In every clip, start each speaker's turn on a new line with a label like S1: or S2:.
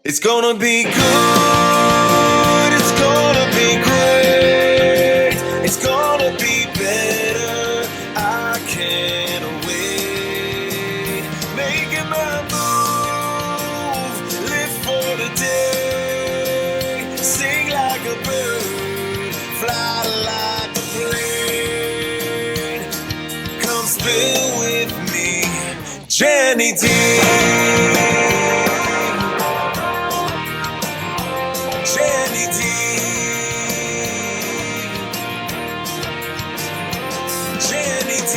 S1: It's gonna be good, it's gonna be great, it's gonna be better, I can't wait. Making my move, live for the day, sing like a bird, fly like a plane. Come spill with me, Jenny D. Jenny D. Jenny D.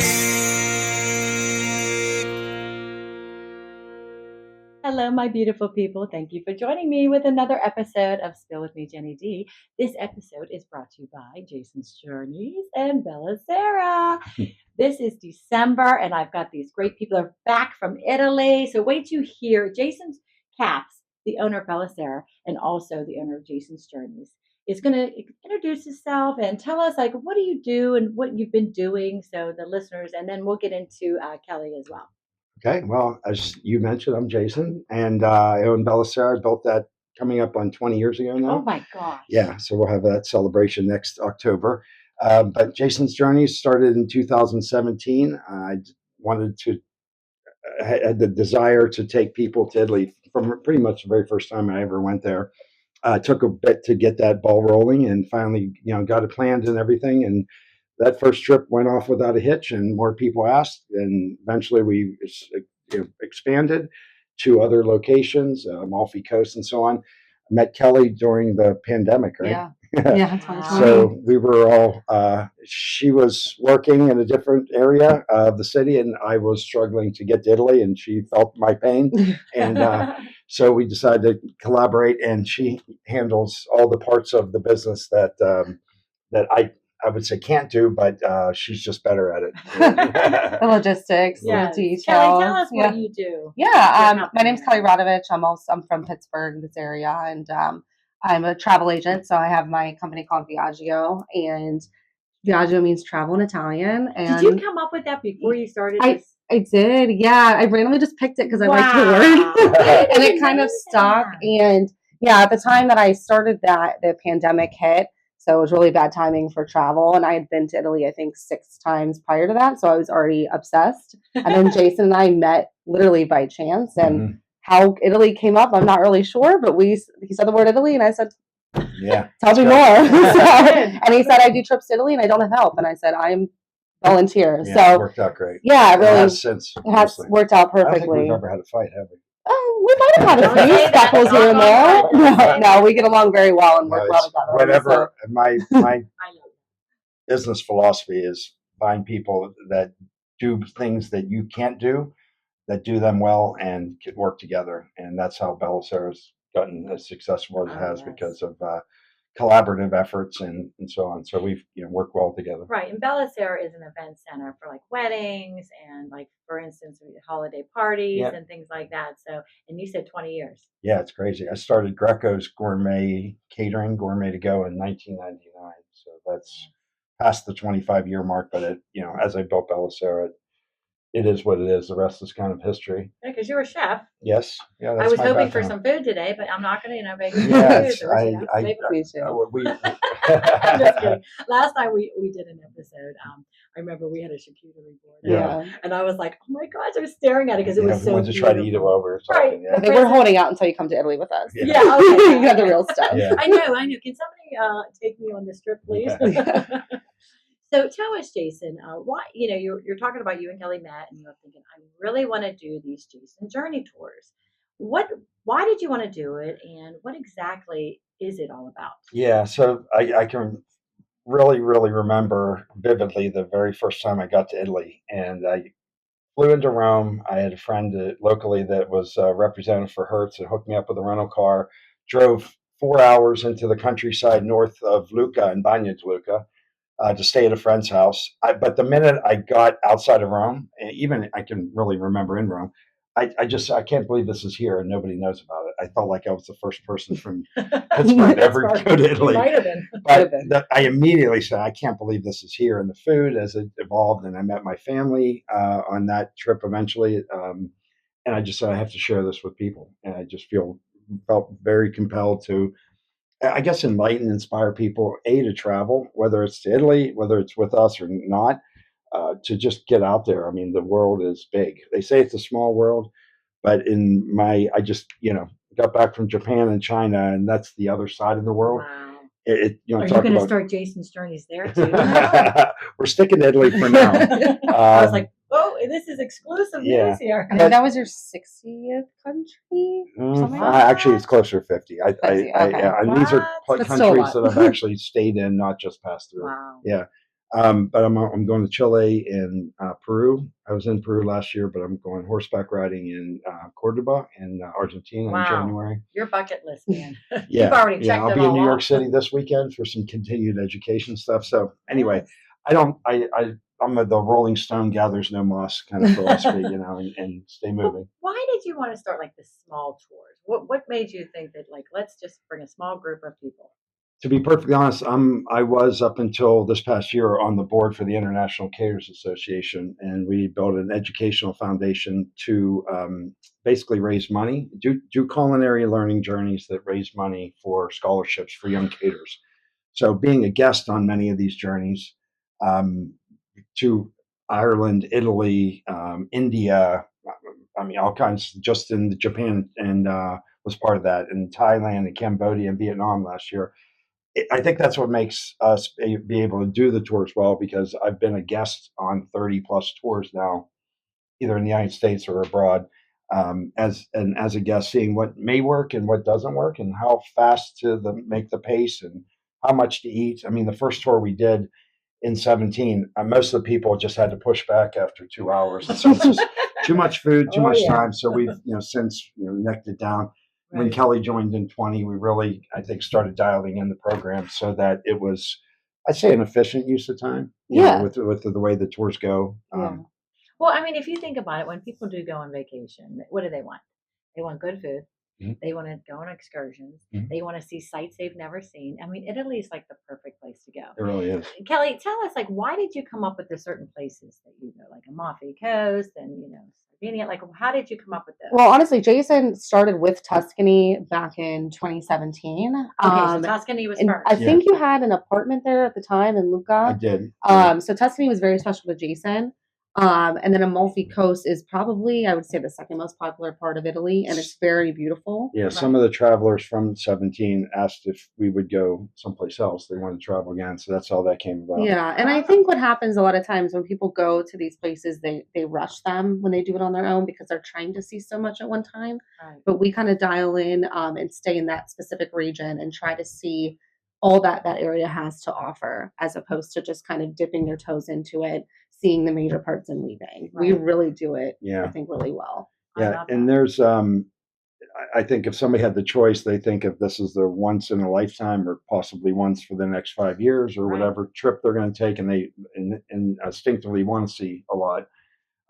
S2: Hello, my beautiful people. Thank you for joining me with another episode of Spill With Me, Jenny D. This episode is brought to you by Jason's Journeys and Bella Sarah. This is December, and I've got these great people who are back from Italy. So wait till you hear Jason's Caps, the owner of Bella Sarah, and also the owner of Jason's Journeys, is going to introduce himself and tell us, like, what do you do and what you've been doing, so the listeners, and then we'll get into Kelly as well.
S3: Okay, well, as you mentioned, I'm Jason, and I own Bella Sarah. I built that coming up on 20 years ago now.
S2: Oh my gosh.
S3: Yeah, so we'll have that celebration next October. But Jason's Journey started in 2017. I had the desire to take people to Italy from pretty much the very first time I ever went there. It took a bit to get that ball rolling, and finally, got it planned and everything. And that first trip went off without a hitch, and more people asked, and eventually we expanded to other locations, Amalfi Coast and so on. I met Kelly during the pandemic, right?
S4: Yeah. Yeah, 2020.
S3: So we were all, she was working in a different area of the city, and I was struggling to get to Italy, and she felt my pain. And so we decided to collaborate, and she handles all the parts of the business that I would say can't do, but she's just better at it.
S4: The logistics,
S2: Yes.
S4: the details.
S2: Kelly, tell us
S4: yeah.
S2: what you do.
S4: Yeah, my name's Kelly Rodavich. I'm from Pittsburgh, this area, and I'm a travel agent. So I have my company called Viaggio, and Viaggio means travel in Italian. And
S2: Did you come up with that before you started this?
S4: I did, yeah. I randomly just picked it because I like the
S2: Wow.
S4: word, and it kind of stuck. And yeah, at the time that I started that, the pandemic hit. So it was really bad timing for travel. And I had been to Italy, I think, 6 times prior to that. So I was already obsessed. And then Jason and I met literally by chance. And how Italy came up, I'm not really sure. But he said the word Italy, and I said,
S3: Yeah.
S4: tell me more. And he said, I do trips to Italy, and I don't have help. And I said, I'm volunteer.
S3: Yeah,
S4: So
S3: it worked out great.
S4: yeah, it really
S3: It
S4: has worked out
S3: I don't think
S4: perfectly.
S3: we've ever had a fight, have we?
S4: Oh, we might have had a few scuffles here and there. No, we get along very well and work well together.
S3: Whatever. My
S2: I love
S3: business philosophy is find people that do things that you can't do, that do them well, and can work together. And that's how Bella Sarah's gotten as successful as it has,
S2: yes.
S3: because of collaborative efforts and so on. So we've worked well together.
S2: Right, and Bella Sarah is an event center for like weddings and, like, for instance, holiday parties
S3: Yeah.
S2: and things like that. So, and you said 20 years.
S3: Yeah, it's crazy. I started Greco's Gourmet Catering, Gourmet to Go, in 1999. So that's past the 25-year mark. But as I built Bella Sarah, it is what it is. The rest is kind of history.
S2: Yeah, because you're a chef.
S3: Yes. Yeah.
S2: I
S3: That's
S2: was
S3: my
S2: hoping for
S3: background.
S2: some food today, but I'm not going to, make some
S3: Yes,
S2: food. Or, maybe-
S4: Me too.
S3: we
S2: I'm just kidding. Last time we did an episode, I remember we had a charcuterie board.
S3: Yeah.
S2: And I was like, oh my gosh, I was staring at it because it was so
S3: wanted to try to eat it
S2: beautiful.
S3: while we were
S2: Right.
S3: talking.
S4: I think we're holding out until you come to Italy with us.
S3: Yeah.
S2: Yeah, okay.
S4: You got the real stuff.
S3: Yeah.
S2: I know. Can somebody take me on this trip, please? So tell us, Jason, why, you're talking about you and Kelly met, and you're thinking, I really want to do these Jason Journey tours. Why did you want to do it, and what exactly is it all about?
S3: Yeah. So I can really, really remember vividly the very first time I got to Italy, and I flew into Rome. I had a friend locally that was a representative for Hertz and hooked me up with a rental car, drove 4 hours into the countryside north of Lucca and Bagno di Lucca to stay at a friend's house. But the minute I got outside of Rome, and even I can really remember in Rome, I can't believe this is here and nobody knows about it. I felt like I was the first person from Pittsburgh to ever go to Italy.
S2: Might have been.
S3: But I immediately said, I can't believe this is here. And the food, as it evolved, and I met my family on that trip eventually. And I just said, I have to share this with people. And I just feel felt very compelled to, I guess, enlighten, inspire people, to travel, whether it's to Italy, whether it's with us or not, to just get out there. I mean, the world is big. They say it's a small world, but I just, got back from Japan and China, and that's the other side of the world.
S2: Wow.
S3: Are
S2: you going to start Jason's Journeys there too?
S3: We're sticking to Italy for now.
S2: I was like, oh, this is exclusive news here.
S4: I think that was your 60th country.
S3: Actually, it's closer to 50.
S4: Okay.
S3: And these are
S4: But still a
S3: countries
S4: lot.
S3: that I've actually stayed in, not just passed through.
S2: Wow.
S3: Yeah. But I'm going to Chile and Peru. I was in Peru last year, but I'm going horseback riding in Cordoba in Argentina in January.
S2: Your bucket list, man.
S3: Yeah,
S2: You've already checked
S3: I'll
S2: it
S3: be in
S2: all
S3: New York
S2: off.
S3: City this weekend for some continued education stuff. So anyway, I'm the Rolling Stone gathers no moss kind of philosophy, and stay moving.
S2: Why did you want to start like the small tours? What made you think that like let's just bring a small group of people?
S3: To be perfectly honest, I was up until this past year on the board for the International Caterers Association, and we built an educational foundation to basically raise money, do culinary learning journeys that raise money for scholarships for young caterers. So being a guest on many of these journeys, to Ireland, Italy, India, I mean, all kinds, just in Japan, and was part of that, in Thailand and Cambodia and Vietnam last year. I think that's what makes us be able to do the tours well, because I've been a guest on 30 plus tours now, either in the United States or abroad, as a guest, seeing what may work and what doesn't work, and how fast to make the pace, and how much to eat. I mean, the first tour we did in 17, most of the people just had to push back after 2 hours. So it's just too much food, too much time. So we've since necked it down. When Kelly joined in 20, we really, I think, started dialing in the program so that it was, I'd say, an efficient use of time. With the way the tours go.
S2: Well, I mean, if you think about it, when people do go on vacation, what do they want? They want good food. Mm-hmm. They want to go on excursions. Mm-hmm. They want to see sights they've never seen. I mean, Italy is like the perfect place to go.
S3: It really is.
S2: Kelly, tell us, like, why did you come up with the certain places that you go, like Amalfi Coast and, Sardinia? Like, how did you come up with this?
S4: Well, honestly, Jason started with Tuscany back in 2017.
S2: Okay, so Tuscany was first.
S4: I think you had an apartment there at the time in Lucca.
S3: I did.
S4: So Tuscany was very special to Jason. And then Amalfi Coast is probably, I would say, the second most popular part of Italy, and it's very beautiful.
S3: Yeah, some of the travelers from 17 asked if we would go someplace else. They wanted to travel again, so that's how that came about.
S4: Yeah, and I think what happens a lot of times when people go to these places, they rush them when they do it on their own because they're trying to see so much at one time. Right. But we kind of dial in and stay in that specific region and try to see all that area has to offer, as opposed to just kind of dipping their toes into it, seeing the major parts and leaving. Right. We really do it, I think, really well.
S3: Yeah, and there's, I think if somebody had the choice, they think if this is the once in a lifetime or possibly once for the next 5 years or whatever trip they're going to take, and they instinctively want to see a lot.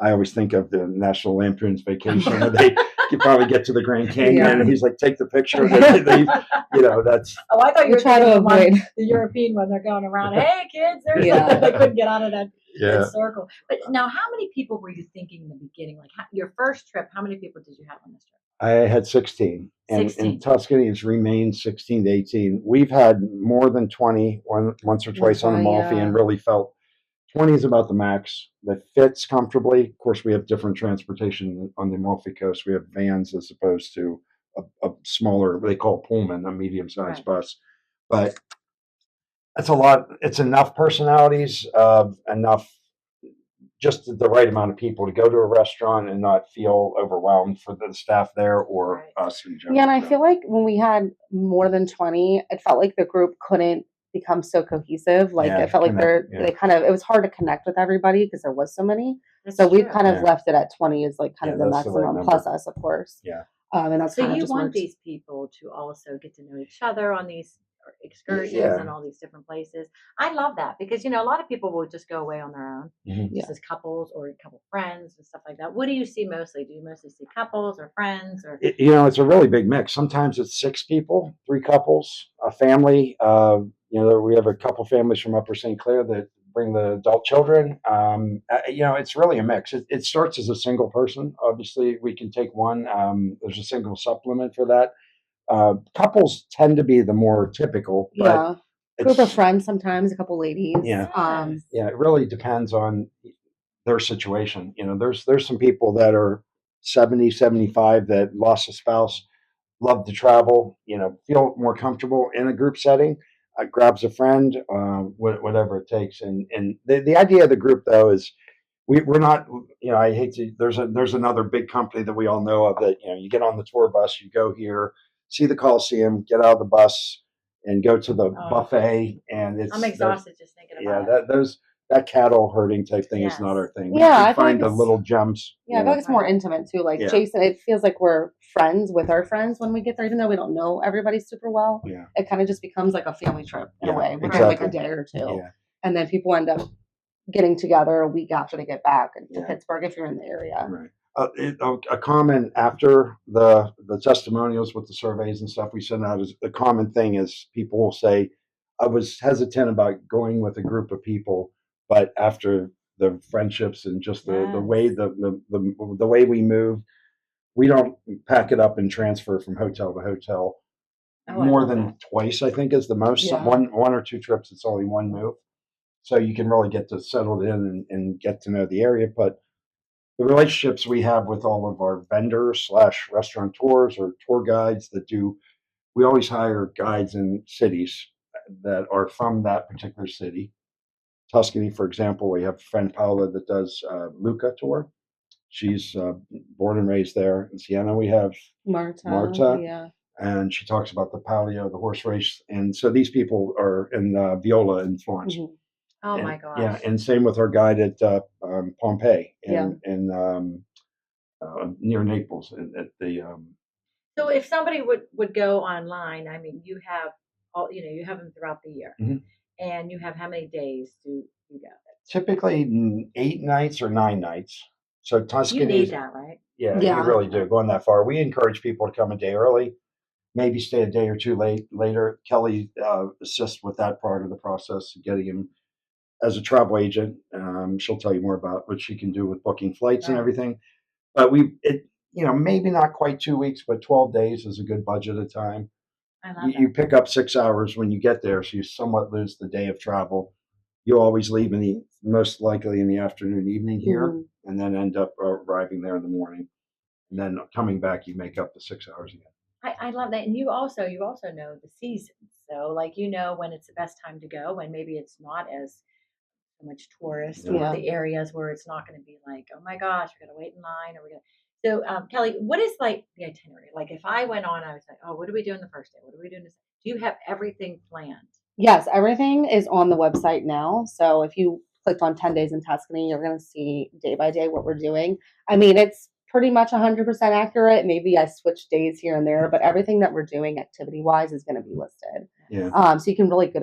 S3: I always think of the National Lampoon's Vacation, where they probably get to the Grand Canyon, and he's like, take the picture. That's.
S2: Oh, I thought you were trying to avoid the European when they're going around. Hey, kids, there's they couldn't get out of that circle. But now, how many people were you thinking in the beginning? Like your first trip, how many people did you have on this trip?
S3: I had 16. And Tuscany has remained 16 to 18. We've had more than 20 once or twice on Amalfi, and really felt 20 is about the max that fits comfortably. Of course, we have different transportation on the Amalfi Coast. We have vans as opposed to a smaller, they call Pullman, a medium-sized bus. But that's a lot. It's enough personalities, enough, just the right amount of people to go to a restaurant and not feel overwhelmed for the staff there or us in general.
S4: Yeah, and I feel like when we had more than 20, it felt like the group couldn't become so cohesive. Like it felt like they kind of, it was hard to connect with everybody because there was so many. So we kind of left it at 20 as like kind of the maximum, plus us, of course.
S3: Yeah.
S4: And that's
S2: so you want these people to also get to know each other on these excursions and all these different places. I love that because, a lot of people will just go away on their own, just as couples or a couple friends and stuff like that. What do you see mostly? Do you mostly see couples or friends? Or
S3: it's a really big mix. Sometimes it's 6 people, 3 couples, a family. We have a couple families from Upper St. Clair that bring the adult children. It's really a mix. It starts as a single person. Obviously, we can take one. There's a single supplement for that. Couples tend to be the more typical, but
S4: Yeah. Group of
S3: it's,
S4: friends sometimes, a couple ladies.
S3: Yeah.
S2: Yes.
S3: yeah, it really depends on their situation. There's some people that are 70, 75 that lost a spouse, love to travel, feel more comfortable in a group setting, grabs a friend, whatever it takes. And the idea of the group though is we're not, I hate to, there's another big company that we all know of that, you get on the tour bus, you go here, see the Coliseum, get out of the bus and go to the
S2: Oh.
S3: buffet. And
S2: I'm exhausted just thinking
S3: yeah,
S2: about it.
S3: that cattle herding type thing is not
S2: Yes.
S3: our thing.
S4: Yeah, I
S3: We
S4: feel like
S3: find the
S4: it's-
S3: little gems.
S4: Yeah, I feel like it's more intimate too. Like
S3: Yeah.
S4: Jason, it feels like we're friends with our friends when we get there, even though we don't know everybody super well.
S3: Yeah.
S4: It kind of just becomes like a family trip in a
S3: Yeah,
S4: way. We're there like a
S3: exactly.
S4: day or two.
S3: Yeah.
S4: And then people end up getting together a week after they get back to
S3: Yeah.
S4: Pittsburgh if you're in the area.
S3: Right. A comment after the testimonials with the surveys and stuff we send out is the common thing is people will say, I was hesitant about going with a group of people, but after the friendships and just the
S2: Yes.
S3: way the way we move, we don't pack it up and transfer from hotel to hotel
S2: Oh, I
S3: more
S2: love
S3: than
S2: that.
S3: twice. I think is the most.
S4: Yeah.
S3: One or two trips, it's only one move, so you can really get to settled in and get to know the area. But the relationships we have with all of our vendors / restaurateurs or tour guides we always hire guides in cities that are from that particular city. Tuscany, for example, we have a friend Paola that does Luca tour. She's born and raised there. In Siena, we have Marta.
S4: Yeah.
S3: And she talks about the Palio, the horse race. And so these people are in Viola in Florence.
S4: Mhm.
S2: Oh
S3: And-
S2: my gosh.
S3: Yeah, and same with our guide at Pompeii
S4: Yeah.
S3: in near Naples at the
S2: So if somebody would go online, I mean, you have you have them throughout the year,
S3: Mhm.
S2: and you have how many days do you go?
S3: typically 8 nights or 9 nights. So Tuscany
S2: You need
S3: is,
S2: that, right?
S3: yeah,
S4: Yeah.
S3: you really do going that far. We encourage people to come a day early, maybe stay a day or two later. Kelly assists with that part of the process, getting him as a travel agent. She'll tell you more about what she can do with booking flights and
S2: Right.
S3: everything. But maybe not quite 2 weeks, but 12 days is a good budget of time.
S2: I love
S3: You
S2: that.
S3: pick up 6 hours when you get there, so you somewhat lose the day of travel. You always leave most likely in the afternoon, evening here,
S4: Mhm.
S3: and then end up arriving there in the morning. And then coming back, you make up the 6 hours again.
S2: I love that, and you also know the seasons. So like when it's the best time to go, when maybe it's not as so much tourists or
S4: Yeah.
S2: the areas where it's not going to be like, oh my gosh, we got to wait in line, or we got. So Kelly, what is like the itinerary? Like if I went on, I was like, oh, what are we doing the first day? What are we doing this? Do you have everything planned?
S4: Yes, everything is on the website now. So if you clicked on 10 days in Tuscany, you're going to see day by day what we're doing. I mean, it's pretty much 100% accurate. Maybe I switch days here and there, but everything that we're doing activity wise is going to be listed.
S3: Yeah.
S4: So you can really get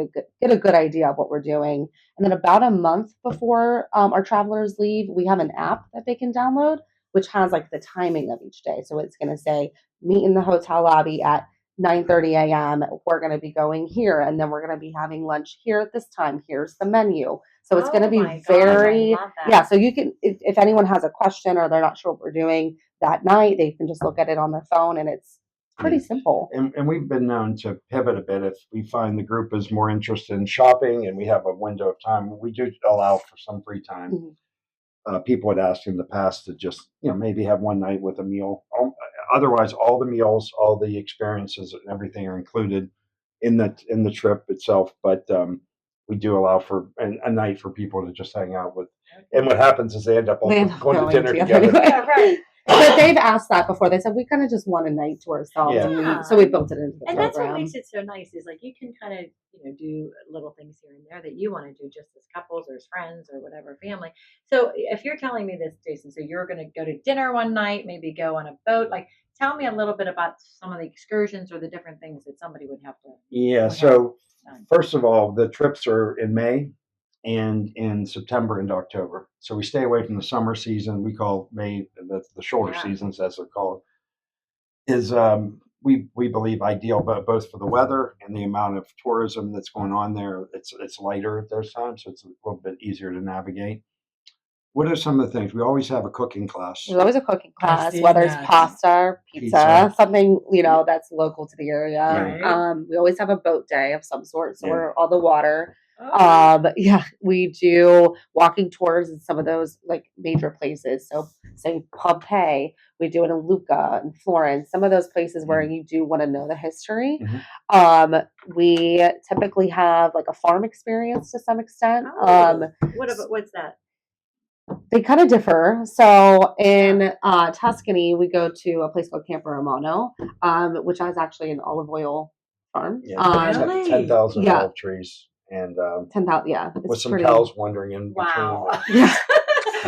S4: a good idea of what we're doing. And then about a month before our travelers leave, we have an app that they can download, which has like the timing of each day. So it's going to say meet in the hotel lobby at 9:30 a.m. We're going to be going here, and then we're going to be having lunch here at this time. Here's the menu. So it's going to
S2: Oh
S4: be
S2: my gosh, I
S4: very,
S2: love that.
S4: yeah. So you can, if anyone has a question or they're not sure what we're doing that night, they can just look at it on their phone, and it's pretty simple.
S3: And we've been known to pivot a bit if we find the group is more interested in shopping and we have a window of time. We do allow for some free time.
S4: Mhm.
S3: People had asked in the past to just maybe have one night with a meal. Otherwise, all the meals, all the experiences, and everything are included in the trip itself. But we do allow for a night for people to just hang out with. And what happens is they end up all
S4: They end up
S3: going to
S4: going
S3: dinner
S4: together
S3: together.
S4: anyway.
S2: Yeah, right.
S4: But they've asked that before. They said we kind of just want a night to ourselves,
S3: Yeah.
S4: so we built it into the
S2: And
S4: program.
S2: that's what makes it so nice is like you can kind of do little things here and there that you want to do just as couples or as friends or whatever family. So if you're telling me this, Jason, so you're going to go to dinner one night, maybe go on a boat, like tell me a little bit about some of the excursions or the different things that somebody would have to.
S3: Yeah.
S2: would
S3: So
S2: have done.
S3: first of all, the trips are in May and in September and October. So we stay away from the summer season. We call May the shoulder
S2: Yeah.
S3: seasons, as they're called. Is we believe ideal, but both for the weather and the amount of tourism that's going on there. It's lighter at those times, so it's a little bit easier to navigate. what are some of the things? We always have a cooking class.
S4: There's always a cooking
S2: I've
S4: class,
S2: seen
S4: whether it's
S2: that.
S4: pasta, or pizza,
S3: Pizza.
S4: something, that's local to the area.
S2: Right.
S4: We always have a boat day of some sort, so
S3: Yeah.
S4: we're on the water.
S2: Oh,
S4: Yeah, we do walking tours in some of those like major places. So say Pompeii, we do it in Lucca and Florence, some of those places where you do want to know the history. We typically have like a farm experience to some extent.
S2: what's that?
S4: They kind of differ. So in Tuscany, we go to a place called Campo Romano, which is actually an olive oil farm.
S3: Yeah,
S2: Really?
S3: 10,000
S4: Yeah.
S3: olive trees and
S4: 10,000, yeah. It's
S3: with some
S4: pretty.
S3: cows wandering in
S2: Wow.
S3: between.
S4: Yeah.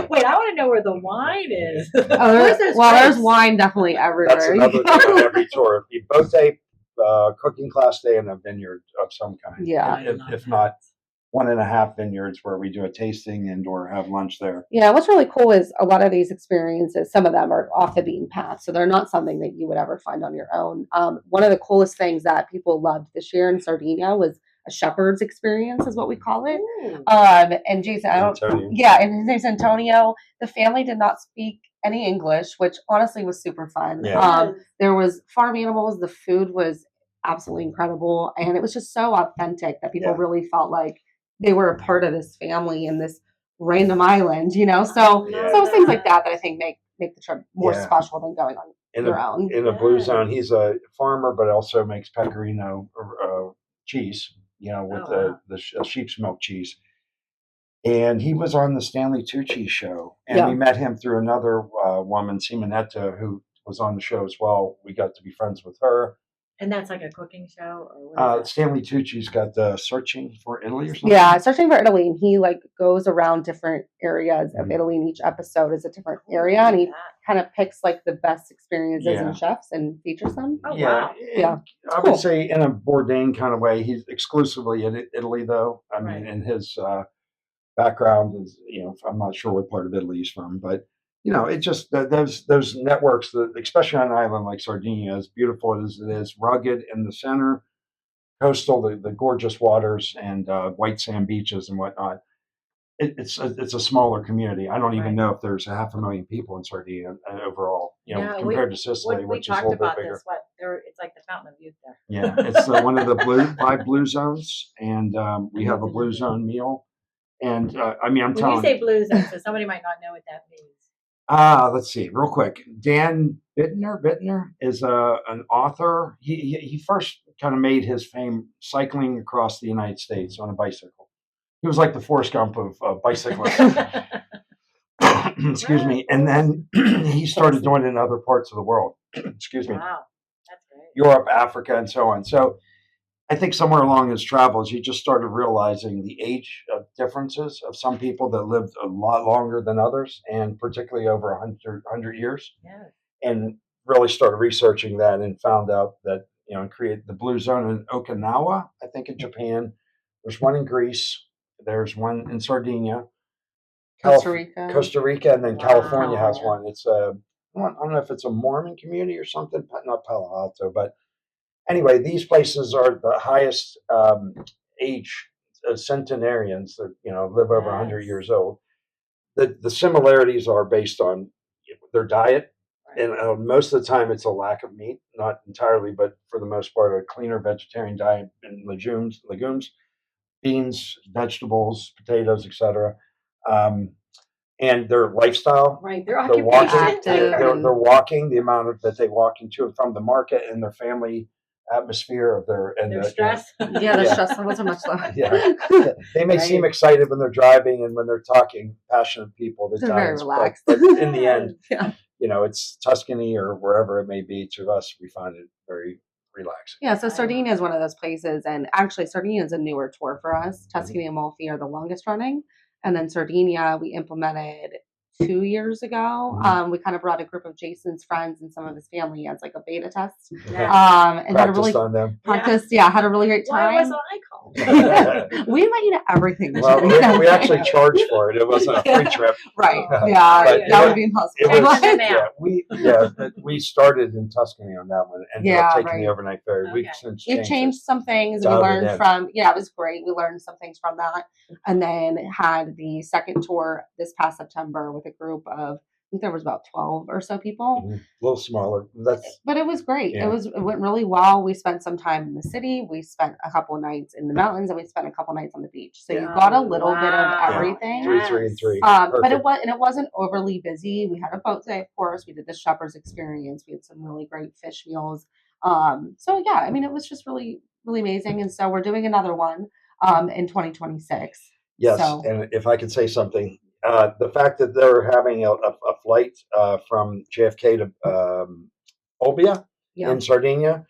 S2: Wait, I want to know where the wine is.
S4: There's wine definitely everywhere.
S3: That's another thing on every tour. You both day, cooking class day in a vineyard of some kind.
S4: Yeah.
S3: If not 1.5 vineyards where we do a tasting and or have lunch there.
S4: Yeah, what's really cool is a lot of these experiences, some of them are off the beaten path. So they're not something that you would ever find on your own. One of the coolest things that people loved this year in Sardinia was a shepherd's experience, is what we call it.
S2: Ooh.
S4: And Jason,
S3: Antonio.
S4: and his name's Antonio. The family did not speak any English, which honestly was super fun.
S3: Yeah.
S4: There was farm animals. The food was absolutely incredible. And it was just so authentic that people really felt like they were a part of this family in this random island, So
S3: Yeah.
S4: so it's things like that I think make the trip more
S3: Yeah.
S4: special than going on your own.
S3: In a blue zone, he's a farmer, but also makes pecorino cheese, with the sheep's milk cheese. And he was on the Stanley Tucci show, and we met him through another woman, Simonetta, who was on the show as well. We got to be friends with her.
S2: And that's like a cooking show, or what is that?
S3: Stanley Tucci's got the Searching for Italy or something.
S4: Yeah, Searching for Italy, and he like goes around different areas of Italy, and each episode is a different area, and he kind of picks like the best experiences and chefs and features them.
S2: Oh wow!
S4: Yeah,
S3: I would say in a Bourdain kind of way. He's exclusively in Italy, though. I mean, in his background is, I'm not sure what part of Italy he's from, but it just those networks, that especially on an island like Sardinia, as beautiful as it is, rugged in the center, coastal, the gorgeous waters and white sand beaches and whatnot. It's a smaller community. I don't even know if there's 500,000 people in Sardinia overall. Compared to Sicily, which is a little bit bigger.
S2: It's like the Fountain of Youth there.
S3: Yeah, it's one of the 5 blue zones, and we have a blue zone meal. And I'm
S2: when
S3: telling
S2: you say blue zone, so somebody might not know what that means.
S3: Let's see, real quick. Dan Bittner is an author. He first kind of made his fame cycling across the United States on a bicycle. He was like the Forrest Gump of bicyclists. Excuse me. And then he started doing it in other parts of the world. Excuse me.
S2: Wow, that's great.
S3: Europe, Africa, and so on. So I think somewhere along his travels, he just started realizing the age of differences of some people that lived a lot longer than others, and particularly over 100 years.
S2: Yeah.
S3: And really started researching that and found out that, created the blue zone in Okinawa, I think in Japan. There's one in Greece. There's one in Sardinia. Costa Rica, and then California has one. It's I don't know if it's a Mormon community or something, not Palo Alto, but anyway, these places are the highest age centenarians that live over 100 years old. The similarities are based on their diet, and most of the time it's a lack of meat, not entirely, but for the most part a cleaner vegetarian diet and legumes, beans, vegetables, potatoes, etc. And their lifestyle.
S2: Right, their
S3: They're walking.
S2: occupation.
S3: They're walking. The amount that they walk into and from the market, and their family atmosphere of their
S2: stress.
S4: The stress levels are much lower.
S3: Yeah, they may seem excited when they're driving and when they're talking, passionate people.
S4: They're very relaxed.
S3: But in the end, it's Tuscany or wherever it may be. To us, we find it very relaxing.
S4: Yeah, so Sardinia is one of those places, and actually Sardinia is a newer tour for us. Tuscany and Amalfi are the longest running, and then Sardinia we implemented 2 years ago. We kind of brought a group of Jason's friends and some of his family as like a beta test. And had a really
S3: on them.
S4: had a really great time.
S2: Why wasn't I called?
S4: We invite you to everything.
S3: Well,
S4: Jen.
S3: we actually charged for it. It wasn't a free trip.
S4: Right.
S2: Oh,
S4: Yeah.
S3: But
S4: That
S3: it
S4: would be impossible.
S3: It was,
S2: Checking them out.
S3: we started in Tuscany on that one, ended up
S4: Yeah,
S3: taking
S4: right.
S3: the overnight ferry. We've
S2: Okay.
S3: since
S4: We've
S3: changed
S4: changed some things. We
S3: Dialed it
S4: learned
S3: in.
S4: from, it was great. We learned some things from that. And then had the second tour this past September with a group of, I think there was about 12 or so people.
S3: A little smaller.
S4: But it was great.
S3: Yeah.
S4: It went really well. We spent some time in the city. We spent a couple of nights in the mountains, and we spent a couple nights on the beach. So you
S3: Yeah.
S4: got a little bit of
S2: Wow.
S4: everything.
S3: Three and three.
S4: But
S3: Perfect.
S4: it wasn't overly busy. We had a boat day, of course. We did the shepherd's experience. We had some really great fish meals. So yeah, I mean, it was just really, really amazing. And so we're doing another one in 2026.
S3: Yes,
S4: So
S3: and if I could say something, the fact that they're having a flight from JFK to Olbia
S4: yeah,
S3: in Sardinia,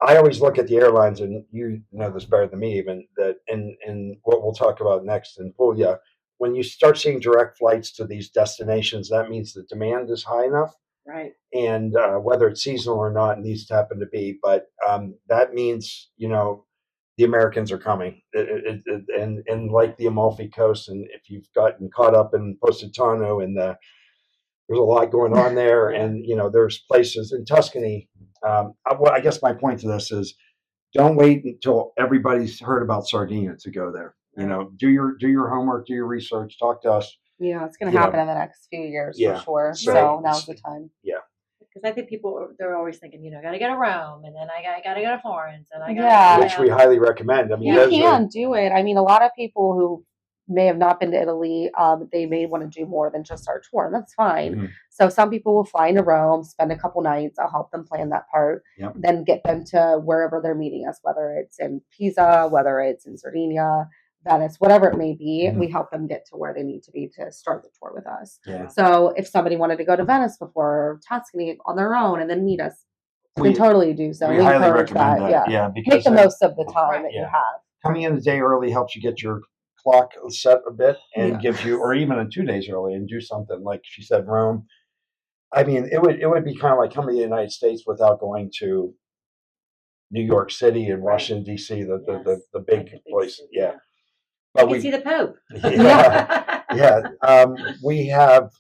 S3: I always look at the airlines, and you know this better than me, even that in what we'll talk about next in Puglia, when you start seeing direct flights to these destinations, that means the demand is high enough,
S2: Right.
S3: and whether it's seasonal or not, it needs to happen to be. But that means the Americans are coming, and like the Amalfi Coast, and if you've gotten caught up in Positano, and there's a lot going on there,
S2: Yeah.
S3: and there's places in Tuscany. I guess my point to this is, don't wait until everybody's heard about Sardinia to go there.
S2: Right.
S3: Do your homework, do your research, talk to us.
S4: yeah, it's going to
S3: You know,
S4: happen in the next few years
S3: yeah,
S4: for sure.
S3: so
S4: So now's the time.
S2: Because I think people they're always thinking, gotta go to Rome, and then I gotta go to Florence, and I gotta,
S4: Yeah.
S3: Which we highly recommend. I mean,
S4: You
S3: those
S4: can do it. I mean, a lot of people who may have not been to Italy, they may want to do more than just our tour, and that's fine.
S3: Mhm.
S4: So some people will fly into Rome, spend a couple nights. I'll help them plan that part,
S3: Yep.
S4: then get them to wherever they're meeting us, whether it's in Pisa, whether it's in Sardinia, Venice, whatever it may be.
S3: Mhm.
S4: We help them get to where they need to be to start the tour with us.
S3: Yeah.
S4: So if somebody wanted to go to Venice before Tuscany on their own and then meet us,
S3: We-
S4: can totally do so.
S3: we
S4: We
S3: highly
S4: encourage
S3: recommend that.
S4: Yeah.
S3: Yeah,
S4: Make
S3: because
S4: the most of the time that you
S3: Yeah.
S4: have.
S3: coming in a day early helps you get your clock set a bit, and
S4: Yeah.
S3: gives you, or even 2 days early, and do something like she said, Rome. I mean, it would be kind of like coming to the United States without going to New York City and
S2: Right.
S3: Washington D.C., the
S2: Yes.
S3: big
S2: Like the big
S3: place.
S2: city,
S3: Yeah,
S2: You
S3: but
S2: can see the Pope.
S3: yeah, we have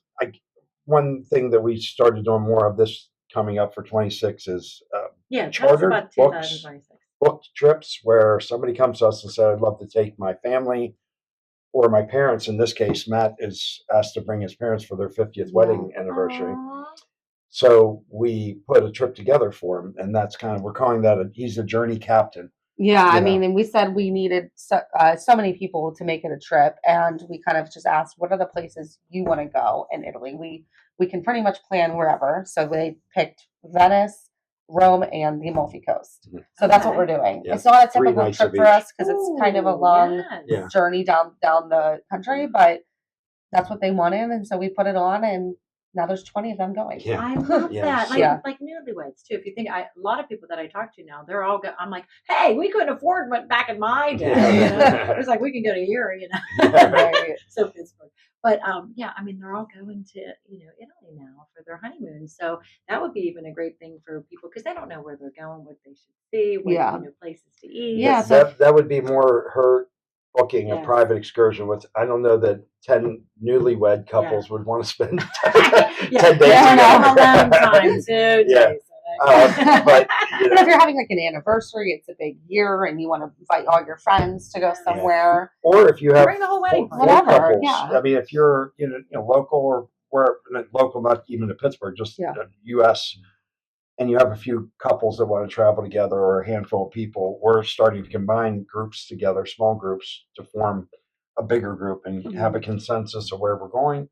S3: one thing that we started doing more of this coming up for 26 is
S2: Yeah, tell us
S3: chartered
S2: about
S3: books.
S2: 2026.
S3: booked trips where somebody comes to us and said, I'd love to take my family or my parents. In this case, Matt is asked to bring his parents for their 50th wedding anniversary.
S2: Aw.
S3: So we put a trip together for him, and that's we're calling that he's a journey captain.
S4: Yeah, I
S3: You
S4: mean,
S3: know.
S4: and we said we needed so many people to make it a trip, and we kind of just asked, what are the places you want to go in Italy? We can pretty much plan wherever. So they picked Venice, Rome, and the Amalfi Coast.
S3: Mhm.
S4: So that's what
S2: Okay.
S4: we're doing.
S3: Yeah,
S4: It's not a
S3: 3
S4: typical
S3: nights
S4: trip
S3: of
S4: for
S3: each.
S4: us because it's kind of a
S2: Ooh,
S4: long
S2: yes.
S3: Yeah.
S4: journey down the country, but that's what they wanted, and so we put it on, and now there's 20 of them going.
S3: Yeah.
S2: I love
S3: Yeah,
S2: that.
S3: so-
S2: Like
S4: Yeah.
S2: like newlyweds too. If you think a lot of people that I talk to now, they're all I'm like, hey, we couldn't afford what back in my day.
S3: Yeah.
S2: It's like we can go to here,
S4: Right.
S2: So Pittsburgh. But yeah, I mean they're all going to, Italy now for their honeymoon. So that would be even a great thing for people because they don't know where they're going, what they should see, what
S4: Yeah.
S2: places to eat.
S4: Yeah, so-
S3: that would be more her booking a
S2: Yes.
S3: private excursion with. I don't know that 10 newlywed couples would want to spend 10 days
S2: Yeah,
S3: together.
S2: alone time too,
S3: Yeah.
S2: Jason.
S3: But
S4: But if you're having like an anniversary, it's a big year, and you want to invite all your friends to go somewhere.
S3: or if you have
S2: Bring the whole wedding
S3: four
S2: party.
S4: Whatever,
S3: couples,
S4: yeah.
S3: I mean, if you're local, or where local, not even to Pittsburgh, just
S4: Yeah.
S3: U.S., and you have a few couples that want to travel together, or a handful of people, we're starting to combine groups together, small groups, to form a bigger group and have a consensus of where we're going.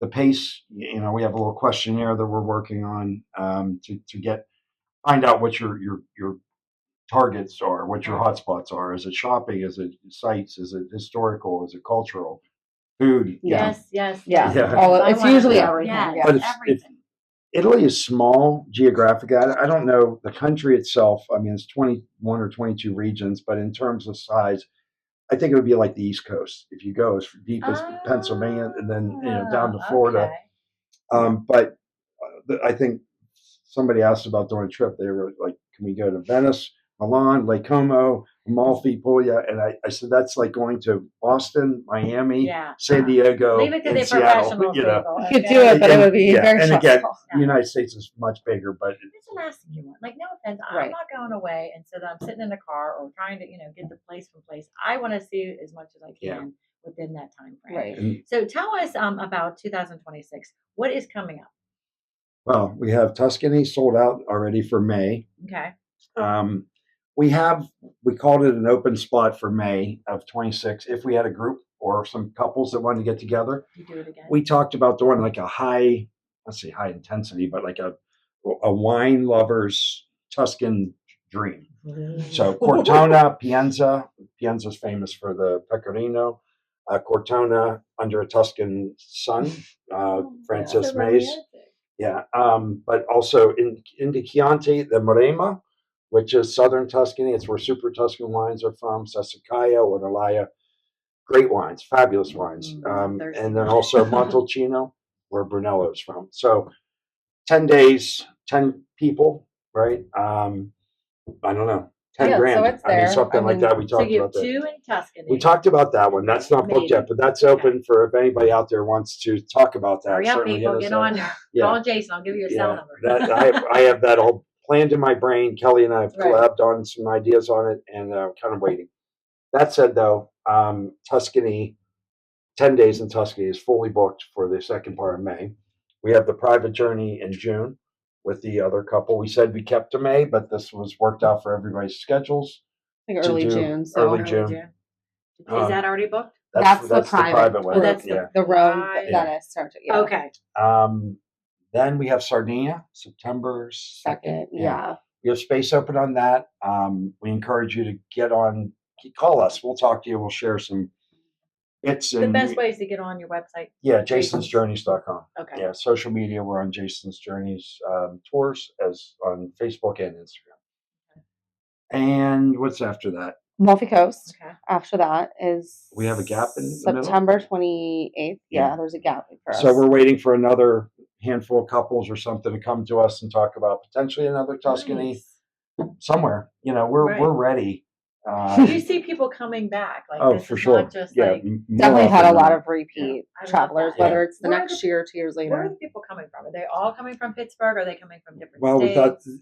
S3: The pace, we have a little questionnaire that we're working on to find out what your targets are, what your hotspots are. Is it shopping? Is it sites? Is it historical? Is it cultural? Food?
S2: Yes.
S4: Yeah.
S3: Yeah.
S4: Oh,
S2: I
S4: it's
S2: wanna
S4: usually
S2: know.
S4: everything.
S2: Yes,
S4: Yeah.
S3: But it's
S2: everything.
S3: Italy is small geographically. I don't know the country itself. I mean, it's 21 or 22 regions, but in terms of size, I think it would be like the East Coast. If you go as deep as Pennsylvania, and then down to Florida.
S2: Okay.
S3: But I think somebody asked about doing a trip. They were like, "Can we go to Venice, Milan, Lake Como, Amalfi, Puglia, and I said that's like going to Boston, Miami,
S2: Yeah.
S3: San Diego,
S2: Leave it to
S3: and
S2: the
S3: Seattle.
S2: professionals,
S3: You know,
S2: people.
S4: You could
S2: okay?
S4: do it, but it would be very
S3: and again,
S4: stressful.
S3: the United States is much bigger, but
S2: It's the last thing you want. Like, no offense, I'm
S4: Right.
S2: not going away and so that I'm sitting in a car or trying to, get the place from place. I want to see as much as I
S3: Yeah.
S2: can within that time frame.
S4: Right.
S3: and,
S2: So tell us about 2026. What is coming up?
S3: well, we have Tuscany sold out already for May.
S2: Okay.
S3: Um, we called it an open spot for May of 26. If we had a group or some couples that wanted to get together,
S2: You do it again.
S3: we talked about doing like a high, let's say high intensity, but like a wine lover's Tuscan dream. So Cortona, Pienza. Pienza's famous for the Pecorino. Cortona under a Tuscan sun. Francis
S2: So
S3: Mays.
S2: romantic.
S3: Yeah. But also into Chianti, the Maremma, which is southern Tuscany. It's where super Tuscan wines are from. Sassicaia, Ornellaia. Great wines, fabulous wines.
S2: thirsty.
S3: And then also Montalcino, where Brunello is from. So 10 days, 10 people, right? I don't know, 10
S4: Yeah, so
S3: grand.
S4: it's
S3: I mean,
S4: there.
S3: something
S4: I
S3: like
S4: mean,
S3: that. We
S2: So
S3: talked
S2: you
S3: about
S2: have
S3: that.
S2: 2 in Tuscany.
S3: We talked about that one. That's not booked yet,
S2: Maybe.
S3: but that's
S2: Okay.
S3: open for if anybody out there wants to talk about that.
S2: Hurry up,
S3: certainly
S2: people.
S3: hit
S2: Get
S3: us up.
S2: on there.
S3: Yeah.
S2: Call Jason. I'll give you your cell
S3: Yeah,
S2: number.
S3: I have that all planned in my brain. Kelly and I have
S2: Right.
S3: collabed on some ideas on it, and kind of waiting. That said, though, Tuscany, 10 days in Tuscany is fully booked for the second part of May. We have the private journey in June with the other couple. We said we kept to May, but this was worked out for everybody's schedules.
S4: Like
S3: To
S4: early
S3: do
S4: June. So
S3: early
S2: Early
S3: June.
S2: Is that already booked?
S4: That's the
S3: the
S4: private
S3: private
S4: one.
S3: one.
S2: that's
S3: yeah.
S4: the Rome
S2: Right.
S4: Venice started. Yeah.
S2: Okay.
S3: Then we have Sardinia, September 2nd.
S4: Second. Yeah.
S3: We have space open on that. We encourage you to get on, call us. We'll talk to you. We'll share some bits.
S2: The
S3: And
S2: best way is to get on your website.
S3: yeah, jasonsjourneys.com.
S2: Okay.
S3: Yeah, social media. We're on Jason's Journeys tours as on Facebook and Instagram. And what's after that?
S4: Amalfi Coast.
S2: Okay.
S4: After that is
S3: We have a gap in the middle?
S4: September 28th.
S3: Yeah.
S4: Yeah, there's a gap for us.
S3: So we're waiting for another handful of couples or something to come to us and talk about potentially another Tuscany
S2: Nice.
S3: somewhere. We're
S2: Right.
S3: we're ready.
S2: You see people coming back. Like,
S3: Oh,
S2: this
S3: for
S2: is
S3: sure.
S2: not just
S3: Yeah,
S2: like,
S3: more
S4: Definitely had a
S3: often
S4: lot
S3: than
S4: of repeat
S2: I love
S4: travelers,
S2: that.
S4: whether it's the
S2: Where are
S4: next
S2: the-
S4: year or 2 years
S2: where are
S4: later.
S2: the people coming from? Are they all coming from Pittsburgh? Or are they coming from different
S3: Well, we
S2: states?
S3: thought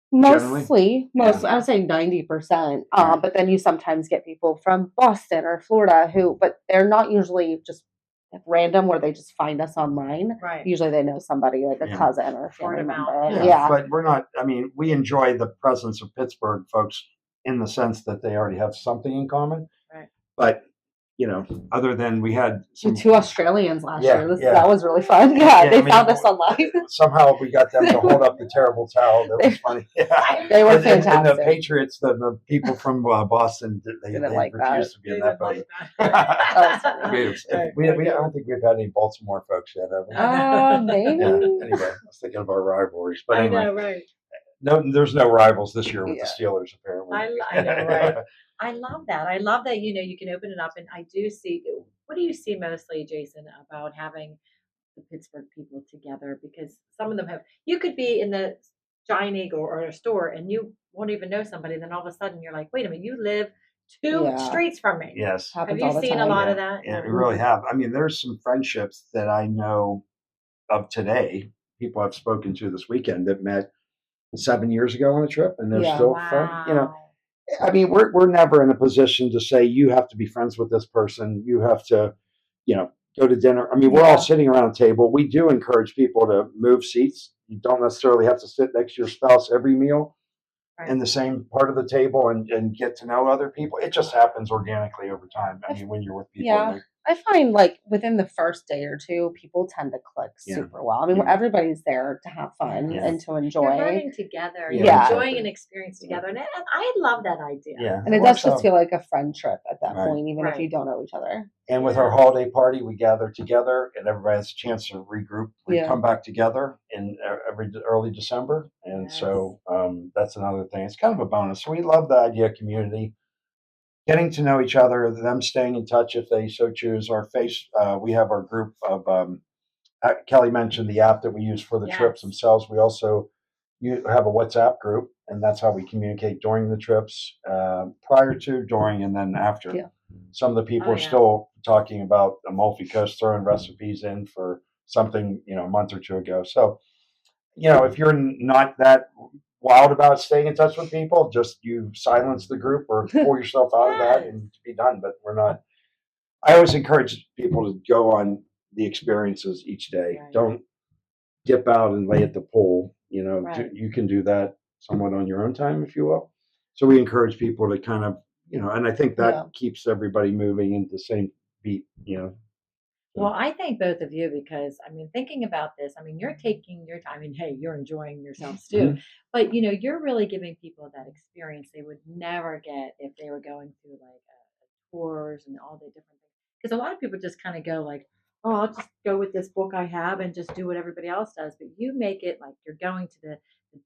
S4: Mostly,
S3: Yeah.
S4: I would say 90%.
S3: Yeah.
S4: But then you sometimes get people from Boston or Florida but they're not usually just random where they just find us online.
S2: Right.
S4: Usually they know somebody like a
S3: Yeah.
S4: cousin or a family
S2: Word of mouth,
S4: member.
S2: yeah.
S4: Yeah.
S3: But we're not. I mean, we enjoy the presence of Pittsburgh folks in the sense that they already have something in common.
S2: Right.
S3: But other than we had some,
S4: With 2 Australians last
S3: Yeah,
S4: year.
S3: yeah.
S4: That was really fun. Yeah,
S3: Yeah,
S4: they
S3: I mean,
S4: found us online.
S3: somehow we got them to hold up the terrible towel. That was funny. Yeah.
S4: They were
S3: And the
S4: fantastic.
S3: Patriots, the people from Boston, they
S4: Didn't like
S3: refused to be
S2: They
S3: in that
S2: didn't
S3: boat.
S2: like that.
S3: We, I don't think we've had any Baltimore folks yet, have we?
S4: Maybe.
S3: Yeah. Anyway, I was thinking of our rivalries, but
S2: I
S3: anyway,
S2: know, right?
S3: no, there's no rivals this year with
S4: Yeah.
S3: the Steelers apparently.
S2: I know, right? I love that. I love that, you can open it up. And I do see, what do you see mostly, Jason, about having the Pittsburgh people together? Because some of them you could be in the Giant Eagle or a store and you won't even know somebody. Then all of a sudden you're like, wait a minute, you live 2
S4: Yeah.
S2: streets from me.
S3: Yes.
S2: Have
S4: Happens
S2: you
S4: all the
S2: seen a
S4: time.
S2: lot
S3: Yeah.
S2: of that?
S3: Yeah, we really have. I mean, there's some friendships that I know of today. People I've spoken to this weekend that met 7 years ago on a trip, and they're
S4: Yeah.
S3: still
S2: Wow.
S3: friends. I mean, we're never in a position to say you have to be friends with this person. You have to, go to dinner. I mean, we're
S4: Yeah.
S3: all sitting around a table. We do encourage people to move seats. You don't necessarily have to sit next to your spouse every meal
S2: Right.
S3: in the same part of the table and get to know other people. It just happens organically over time. I mean, when you're with people.
S4: Yeah. I find like within the first day or 2, people tend to click
S3: Yeah.
S4: super well. I mean,
S3: Yeah.
S4: everybody's there to have fun
S3: Yeah.
S4: and to
S2: You're
S4: enjoy.
S2: learning together. You're
S3: Yeah.
S2: enjoying an experience together. And I love that idea.
S3: Yeah.
S4: And it does just feel like a friend trip at that
S3: Right.
S4: point, even if
S2: Right.
S4: you don't know each other.
S3: And with
S2: Yeah.
S3: our holiday party, we gather together, and everybody has a chance to regroup. We
S4: Yeah.
S3: come back together in every early December, and
S2: Yes.
S3: so that's another thing. It's kind of a bonus. So we love the idea of community, getting to know each other, them staying in touch if they so choose. We have our group of. Kelly mentioned the app that we use for the trips
S2: Yes.
S3: themselves. We also have a WhatsApp group, and that's how we communicate during the trips, prior to, during, and then after.
S4: Yeah.
S3: Some of the people
S2: Oh,
S3: are
S2: yeah.
S3: still talking about Amalfi Coast, throwing recipes in for something, a month or two ago. So, if you're not that wild about staying in touch with people, just you silence the group or pull yourself out of that and be done. But we're not. I always encourage people to go on the experiences each day.
S2: Right.
S3: Don't dip out and lay at the pool.
S2: Right.
S3: You can do that somewhat on your own time, if you will. So we encourage people to kind of, and I think that
S4: Yeah.
S3: keeps everybody moving into the same beat.
S2: Well, I thank both of you because thinking about this, you're taking your time. Hey, you're enjoying yourselves too,
S3: Mhm.
S2: but you're really giving people that experience they would never get if they were going through like tours and all the different things. Because a lot of people just kind of go like, "Oh, I'll just go with this book I have and just do what everybody else does." But you make it like you're going to the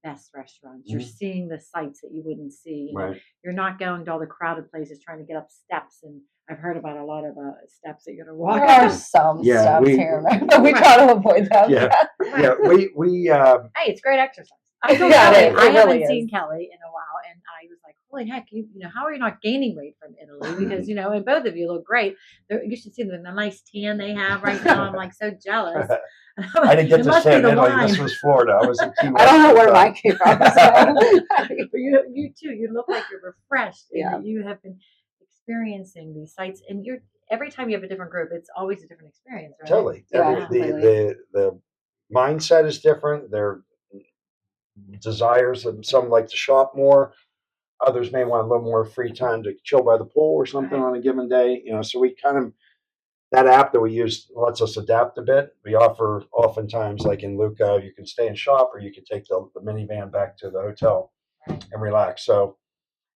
S2: best restaurants. You're
S3: Mhm.
S2: seeing the sights that you wouldn't see.
S3: Right.
S2: You're not going to all the crowded places trying to get up steps. And I've heard about a lot of steps that you're going to walk
S4: There are
S2: up.
S4: some
S3: Yeah,
S4: steps
S3: we-
S4: here and there, but we try to avoid them.
S3: Yeah. Yeah. We
S2: Hey, it's great exercise. I told
S4: Yeah, it
S2: Kelly,
S4: is. It
S2: I haven't
S4: really
S2: seen
S4: is.
S2: Kelly in a while, and I was like, "Holy heck, how are you not gaining weight from Italy?" Because and both of you look great. You should see the nice tan they have right now. I'm like so jealous.
S3: I didn't get
S2: It
S3: to
S2: must
S3: stay
S2: be
S3: in
S2: the
S3: Italy.
S2: wine.
S3: This was Florida. I was in Key West.
S4: I don't know where
S3: with,
S4: mine came from. So.
S2: But you too. You look like you're refreshed. And
S4: Yeah.
S2: that you have been experiencing these sights, and every time you have a different group, it's always a different experience, right?
S3: Totally.
S4: Yeah,
S3: The mindset is different. Their desires, and some like to shop more. Others may want a little more free time to chill by the pool or something
S2: Right.
S3: on a given day. So we kind of, that app that we use lets us adapt a bit. We offer oftentimes, like in Lucca, you can stay and shop, or you can take the minivan back to the hotel
S2: Right.
S3: and relax. So,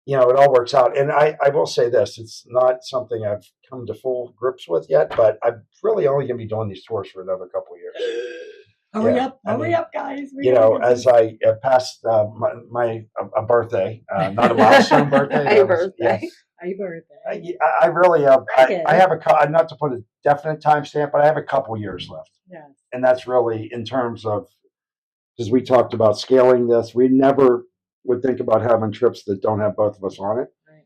S3: it all works out. And I will say this, it's not something I've come to full grips with yet, but I'm really only going to be doing these tours for another couple of years.
S2: Hurry
S3: Yeah,
S2: up,
S3: I mean,
S2: up, guys. We gotta get
S3: as
S2: this.
S3: I passed my a birthday, not a milestone birthday.
S4: Happy
S3: that was-
S4: birthday.
S2: Happy birthday.
S3: I really
S2: I get
S3: I
S2: it.
S3: have not to put a definite timestamp, but I have a couple years left,
S2: Yes.
S3: and that's really in terms of, because we talked about scaling this. We never would think about having trips that don't have both of us on it.
S2: Right.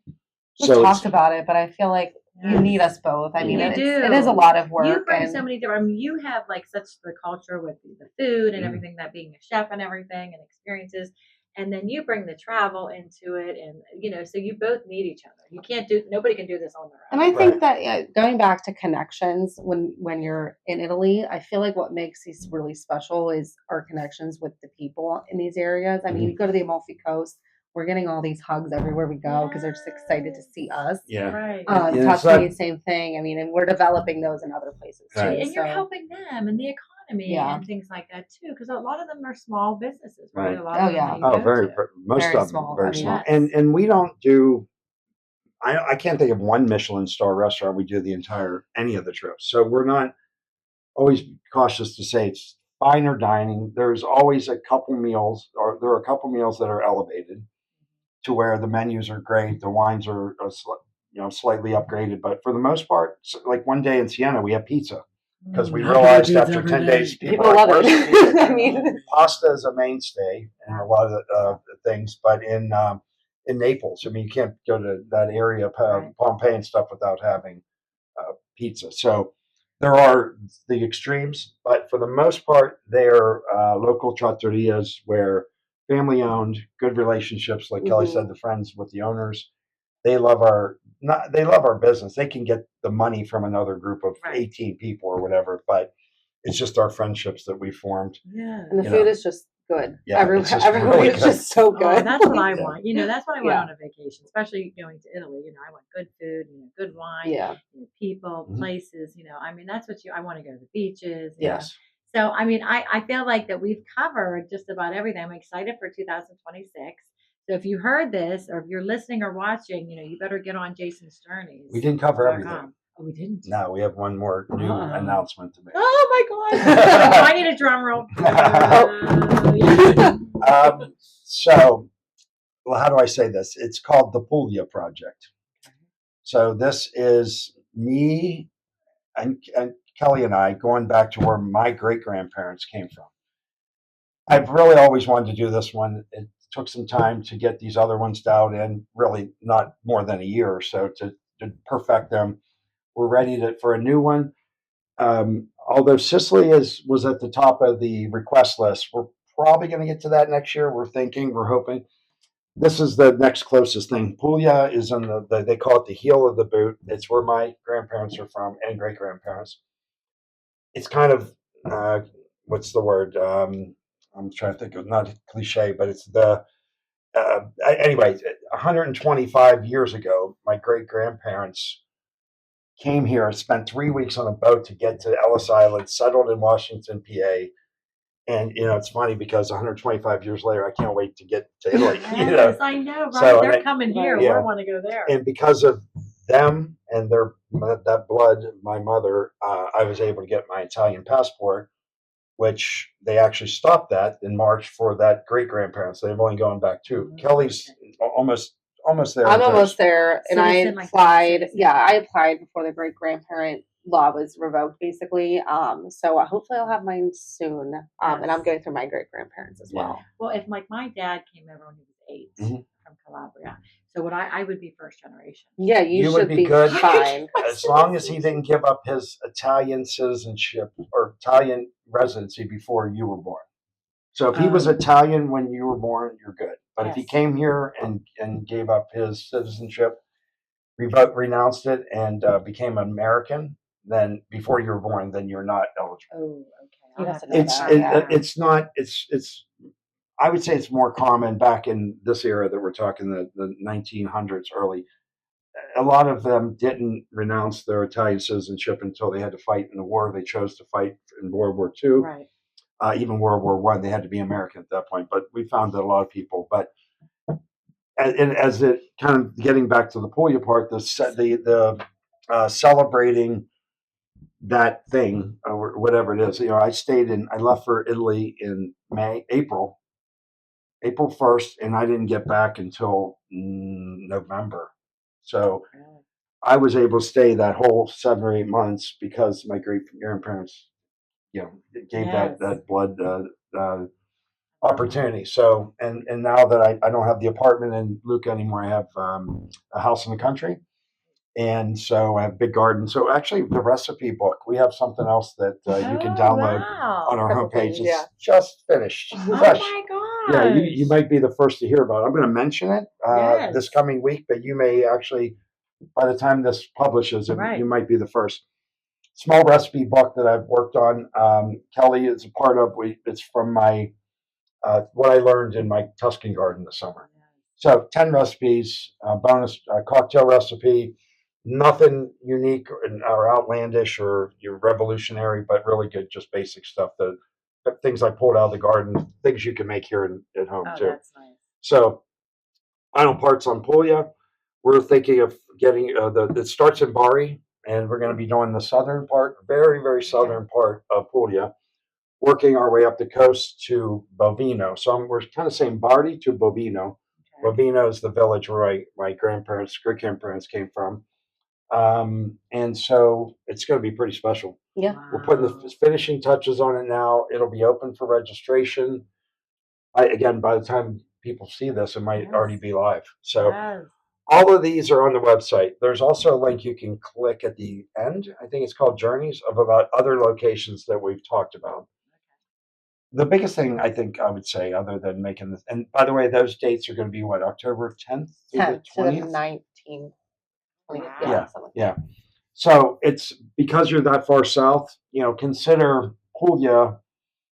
S4: We
S3: So
S4: talked about it, but I feel like you
S2: Yes.
S4: need us both. I mean,
S2: You
S4: it
S2: do.
S4: is a lot of work.
S2: You bring
S4: and
S2: so many different. You have like such the culture with the food and
S3: Mhm.
S2: everything, that being a chef and everything, and experiences, and then you bring the travel into it, and so you both need each other. You can't do. Nobody can do this on their
S4: And
S2: own.
S4: I think
S3: Right.
S4: that going back to connections when you're in Italy, I feel like what makes these really special is our connections with the people in these areas. I mean,
S3: Mhm.
S4: you go to the Amalfi Coast, we're getting all these hugs everywhere we go because they're just excited to see us.
S3: yeah,
S2: Right.
S3: And it's
S4: Tuscany,
S3: not-
S4: same thing. I mean, and we're developing those in other places too.
S3: Right.
S2: And you're
S4: So,
S2: helping them and the economy
S4: Yeah.
S2: and things like that too, because a lot of them are small businesses, right?
S3: Right.
S2: A lot
S4: Oh,
S2: of them
S4: yeah.
S2: that you
S3: Oh,
S2: go
S3: very,
S2: to.
S3: most
S4: Very
S3: of them
S4: small.
S3: very
S4: I mean,
S3: small.
S2: yes.
S3: And we don't do. I can't think of one Michelin star restaurant we do the entire any of the trips. So we're not, always cautious to say it's finer dining. There's always a couple meals, or there are a couple meals that are elevated to where the menus are great, the wines are slightly upgraded. But for the most part, like one day in Siena, we have pizza because we
S2: Mm,
S3: realized
S2: pizza
S3: after
S2: every
S3: 10
S2: day.
S3: days,
S4: people
S3: are like,
S4: love
S3: "Where's the pizza?"
S4: it. I mean,
S3: Pasta is a mainstay in a lot of things, but in Naples, I mean, you can't go to that area,
S2: Right.
S3: Pompeii and stuff, without having pizza. So there are the extremes, but for the most part, they're local trattorias where family owned, good relationships. Like Kelly
S4: Mhm.
S3: said, the friends with the owners, they love they love our business. They can get the money from another group of
S2: Right.
S3: 18 people or whatever, but it's just our friendships that we formed.
S2: Yeah.
S4: and the
S3: You
S4: food
S3: know.
S4: is just good.
S3: Yeah, it's just
S4: Everyone
S3: really
S4: is
S3: good.
S4: just so
S2: Oh,
S4: good.
S2: that's what I
S3: Yeah.
S2: want. That's what I want
S4: Yeah.
S2: on a vacation, especially going to Italy. I want good food, good wine,
S4: Yeah.
S2: people,
S3: Mhm.
S2: places. I mean, that's what I want to go to the beaches.
S3: Yes.
S2: So, I feel like that we've covered just about everything. I'm excited for 2026. So if you heard this, or if you're listening or watching, you better get on Jason's Journeys.
S3: We didn't cover everything.
S2: Oh, we didn't.
S3: No, we have one more new
S2: Uh-oh.
S3: announcement to make.
S2: Oh my God! I need a drum roll. Yeah.
S3: So, well, how do I say this? It's called the Puglia Project. So this is me and Kelly and I going back to where my great grandparents came from. I've really always wanted to do this one. took some time to get these other ones down in, really not more than a year or so to perfect them. We're ready for a new one. Although Sicily was at the top of the request list, we're probably going to get to that next year. We're hoping. This is the next closest thing. Puglia is on they call it the heel of the boot. It's where my grandparents are from and great grandparents. It's kind of, what's the word? I'm trying to think of, not cliche, but it's anyway, 125 years ago, my great grandparents came here, spent 3 weeks on a boat to get to Ellis Island, settled in Washington, PA. And, it's funny because 125 years later, I can't wait to get to Italy.
S2: Yes, I know, right?
S3: So,
S2: They're coming here.
S3: yeah.
S2: We want to go there.
S3: And because of them and that blood, my mother, I was able to get my Italian passport, which they actually stopped that in March for that great grandparents. They've only gone back to Kelly's almost there.
S4: I'm almost there, and I
S2: Citizen, like
S4: applied.
S2: citizen.
S4: Yeah, I applied before the great grandparent law was revoked, basically. So hopefully I'll have mine soon. And I'm going through my great grandparents as well.
S2: Well, if like my dad came over when he was 8 from Calabria, so would I would be first generation.
S4: Yeah, you
S3: would
S4: should
S3: be good.
S4: fine.
S3: As long as he didn't give up his Italian citizenship or Italian residency before you were born. So if he was Italian when you were born, you're good. But if he came here and gave up his citizenship, renounced it, and became American, then before you were born, then you're not eligible.
S2: Oh, okay.
S3: It's not. I would say it's more common back in this era that we're talking the 1900s early. A lot of them didn't renounce their Italian citizenship until they had to fight in the war. They chose to fight in World War II.
S2: Right.
S3: Even World War I, they had to be American at that point. But we found that a lot of people. But and as it kind of getting back to the Puglia part, the celebrating that thing or whatever it is. I left for Italy in April 1st, and I didn't get back until November. So I was able to stay that whole 7 or 8 months because my great grandparents, gave that blood opportunity. So, and now that I don't have the apartment in Lucca anymore, I have a house in the country. And so I have a big garden. So actually the recipe book, we have something else that you can download on our homepage. It's just finished.
S2: Oh
S3: Fresh.
S2: my God.
S3: Yeah, you might be the first to hear about it. I'm going to mention it this coming week, but you may actually, by the time this publishes, you might be the first. Small recipe book that I've worked on. Kelly is a part of. It's from my what I learned in my Tuscan garden this summer. So 10 recipes, bonus cocktail recipe. Nothing unique or outlandish or revolutionary, but really good, just basic stuff. The things I pulled out of the garden, things you can make here at home too.
S2: That's nice.
S3: So, final parts on Puglia. We're thinking of getting it starts in Bari, and we're going to be doing the southern part, very, very southern part of Puglia, working our way up the coast to Bovino. So we're kind of saying Bari to Bovino. Okay. Bovino is the village where my great grandparents came from. And so it's going to be pretty special.
S4: Yeah.
S3: We're putting the finishing touches on it now. It'll be open for registration. Again, by the time people see this, it might already be live. So all of these are on the website. There's also a link you can click at the end. I think it's called Journeys of about other locations that we've talked about. The biggest thing I think I would say, other than making this, and by the way, those dates are going to be what, October 10th through the 20th?
S4: To the 19th.
S3: Yeah. So it's because you're that far south, consider Puglia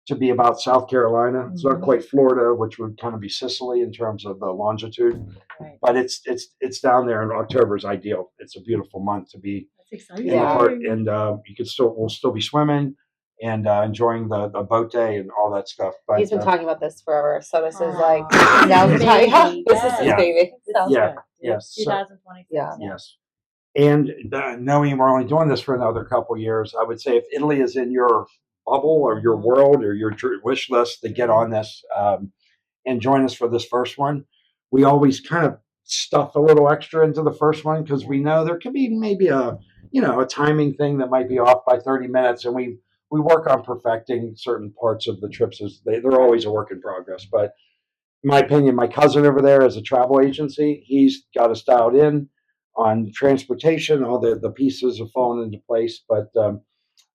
S3: to be about South Carolina. It's not quite Florida, which would kind of be Sicily in terms of the longitude, but it's down there, and October is ideal. It's a beautiful month to be in the part, and we'll still be swimming and enjoying the boat day and all that stuff. But
S4: he's been talking about this forever, so this is like now's the time. This is his baby.
S3: Yes.
S2: 2026.
S3: Yes. And knowing we're only doing this for another couple of years, I would say if Italy is in your bubble or your world or your wish list, to get on this and join us for this first one. We always kind of stuff a little extra into the first one because we know there could be maybe a timing thing that might be off by 30 minutes, and we work on perfecting certain parts of the trips. They're always a work in progress, but my opinion, my cousin over there has a travel agency. He's got us dialed in on transportation. All the pieces have fallen into place, but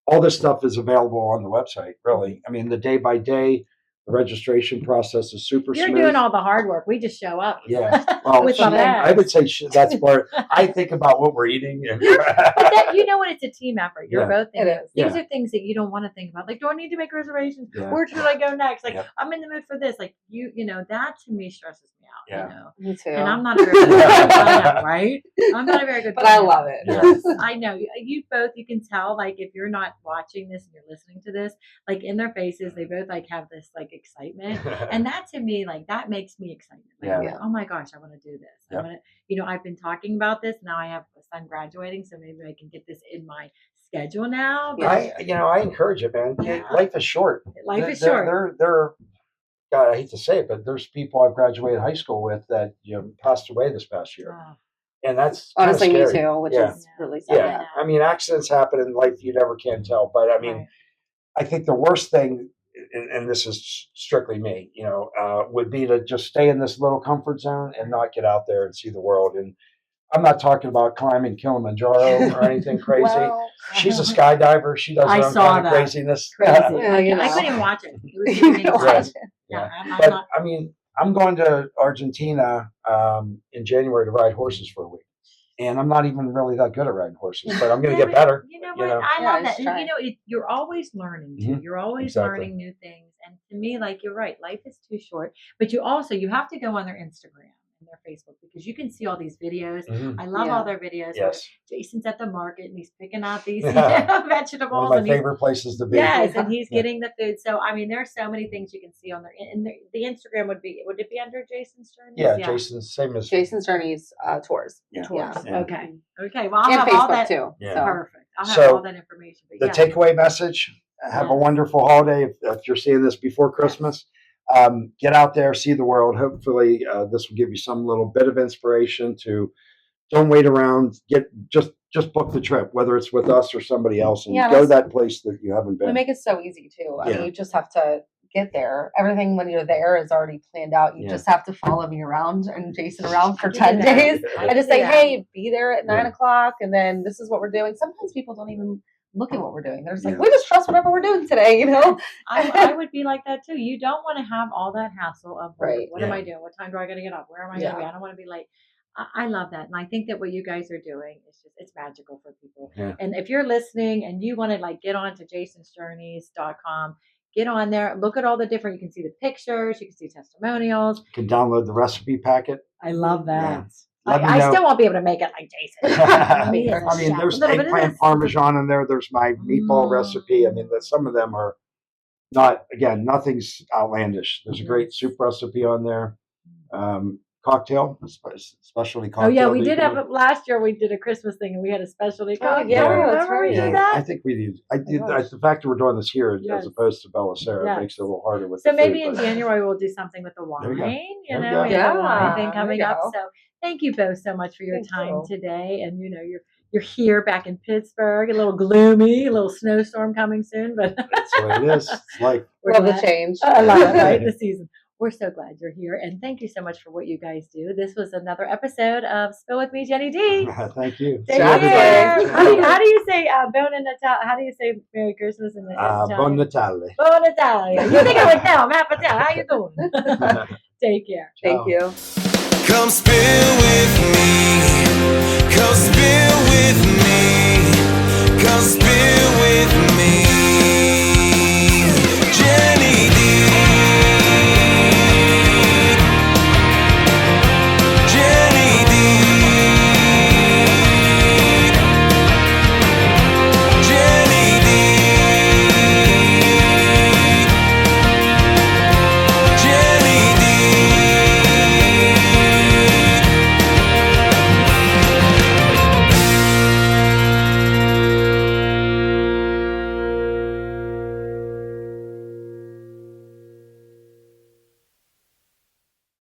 S3: all this stuff is available on the website. Really, I mean, the day by day, the registration process is super
S2: You're
S3: smooth.
S2: doing all the hard work. We just show up.
S3: Yeah, well,
S2: With some
S3: I
S2: eggs.
S3: would say that's part. I think about what we're eating.
S2: But that, you know what? It's a team effort. You're
S3: Yeah.
S2: both thinking.
S4: It is.
S2: These
S3: Yeah.
S2: are things that you don't want to think about. Like, do I need to make reservations?
S3: Yeah.
S2: Where should I go next? Like,
S3: Yep.
S2: I'm in the mood for this. Like, you know, that to me stresses me out.
S3: Yeah.
S2: You know,
S4: Me too.
S2: and I'm not a very good planner, right? I'm not a very good
S4: but I
S2: planner.
S4: love it.
S3: Yeah.
S4: Yes.
S2: I know you both. You can tell, like, if you're not watching this and you're listening to this, like in their faces, they both like have this like excitement, and that to me, like, that makes me excited. Like,
S3: Yeah.
S2: I'm like, oh my gosh, I want to do this. I
S3: Yep.
S2: want to, you know, I've been talking about this. Now I have a son graduating, so maybe I can get this in my schedule now. But
S3: I encourage it, man.
S2: Yeah.
S3: Life is short.
S2: life is short.
S3: There. God, I hate to say it, but there's people I've graduated high school with that passed away this past year,
S2: Oh,
S3: and that's kinda
S4: Honestly, me
S3: scary.
S4: too, which
S3: Yeah.
S4: is really sad.
S3: Yeah, I mean, accidents happen in life. You never can tell, but I mean,
S2: right.
S3: I think the worst thing, and this is strictly me, would be to just stay in this little comfort zone and not get out there and see the world. And I'm not talking about climbing Kilimanjaro or anything crazy.
S4: Well,
S3: She's a skydiver. She does
S2: I
S3: her own
S2: saw
S3: kind of
S2: that.
S3: craziness.
S2: Crazy.
S4: Yeah, you
S2: I
S4: know.
S2: couldn't even watch it. It was
S4: You
S2: giving me
S4: know,
S2: anxiety.
S3: Yeah.
S2: I'm
S3: But
S2: not.
S3: I mean, I'm going to Argentina in January to ride horses for a week. And I'm not even really that good at riding horses, but I'm going to
S2: Yeah,
S3: get
S2: but
S3: better.
S2: You know
S3: you
S2: what?
S3: know.
S2: I
S4: Yeah,
S2: love that.
S4: just
S2: And,
S4: try.
S2: you know, you're always learning too.
S3: Mhm.
S2: You're always
S3: Exactly.
S2: learning new things. And to me, like, you're right. Life is too short. But you have to go on their Instagram and their Facebook, because you can see all these videos.
S3: Mhm.
S2: I love
S4: Yeah.
S2: all their videos. Where
S3: Yes.
S2: Jason's at the market and he's picking out these
S3: One
S2: vegetables.
S3: of my
S2: and he's,
S3: favorite places to be.
S2: yes, and he's
S3: Yeah.
S2: getting the food. So I mean, there's so many things you can see on their. And the Instagram would it be under Jason's Journey?
S3: Yeah, Jason's same as
S4: Jason's Journeys tours.
S3: Yeah.
S2: Tours.
S3: Yeah.
S2: Okay. Okay. Well, I'll
S4: And
S2: have all
S4: Facebook
S2: that.
S4: too.
S3: Yeah.
S4: So.
S2: Perfect. I'll have
S3: So,
S2: all that information. But
S3: the
S2: yeah.
S3: takeaway message: have a
S2: Yes.
S3: wonderful holiday. If you're seeing this before Christmas, get out there, see the world. Hopefully, this will give you some little bit of inspiration to don't wait around. Just book the trip, whether it's with us or somebody else, and
S4: Yeah,
S3: go to
S4: that's-
S3: that place that you haven't
S4: We
S3: been.
S4: make it so easy too. I
S3: Yeah.
S4: mean, you just have to get there. Everything when you're there is already planned out. You
S3: Yeah.
S4: just have to follow me around and Jason around for
S2: I can
S4: 10
S2: do that.
S4: days
S2: I
S4: and just
S2: can
S4: say,
S2: do that.
S4: hey, be there at 9
S3: Yeah.
S4: o'clock. And then this is what we're doing. Sometimes people don't even look at what we're doing. They're just like,
S3: Yeah.
S4: we just trust whatever we're doing today, you know?
S2: I would be like that too. You don't want to have all that hassle of
S4: Right.
S2: what am
S3: Yeah.
S2: I doing? What time do I got to get up? Where am I going to be?
S4: Yeah.
S2: I don't want to be late. I love that, and I think that what you guys are doing is it's magical for people.
S3: Yeah.
S2: And if you're listening and you want to like get on to jasonsjourneys.com, get on there, look at all the different. You can see the pictures, you can see testimonials.
S3: You can download the recipe packet.
S2: I love that.
S3: Let me
S2: I
S3: know.
S2: still won't be able to make it like Jason.
S3: I
S2: He is a
S3: mean,
S2: chef.
S3: there's
S2: A little bit of
S3: eggplant
S2: this.
S3: parmesan in there. There's my meatball recipe. I mean, some of them are nothing's outlandish. There's a great soup recipe on there. Cocktail, specialty cocktail.
S2: Oh yeah, we
S3: that
S2: did
S3: you
S2: have
S3: can
S2: it last year. We did a Christmas thing and we had a specialty cocktail.
S4: yeah, that's
S2: Remember we
S4: right.
S2: did
S3: Yeah,
S2: that?
S3: I think we did. I did.
S2: gosh.
S3: The fact that we're doing this here
S2: Yes.
S3: as opposed to Bella Sarah
S2: Yes.
S3: makes it a little harder with
S2: So
S3: the
S2: maybe
S3: food,
S2: in
S3: but-
S2: January we'll do something with the
S3: There we
S2: wine.
S3: go.
S2: You
S3: There we
S2: know,
S3: go.
S2: we have the wine
S4: Yeah,
S2: thing
S4: there we
S2: coming up.
S4: go.
S2: So thank you both so much for your
S4: Thank
S2: time
S4: you.
S2: today. And you know, you're here back in Pittsburgh, a little gloomy, a little snowstorm coming soon, but
S3: That's the way it is. It's like
S2: we're
S4: Love the
S2: glad-
S4: change.
S2: I love it, right? The season. We're so glad you're here, and thank you so much for what you guys do. This was another episode of Spill with Me, Jenny D.
S3: thank you.
S2: Take
S4: Ciao,
S2: care.
S4: everybody.
S2: How do you say Bon Natal? How do you say Merry Christmas in the
S3: Bon
S2: Italian?
S3: Natale.
S2: Bon Natal. You think I would tell? Matt Patel, how you doing? Take care.
S4: Thank
S3: Ciao.
S4: you.
S1: Come spill with me.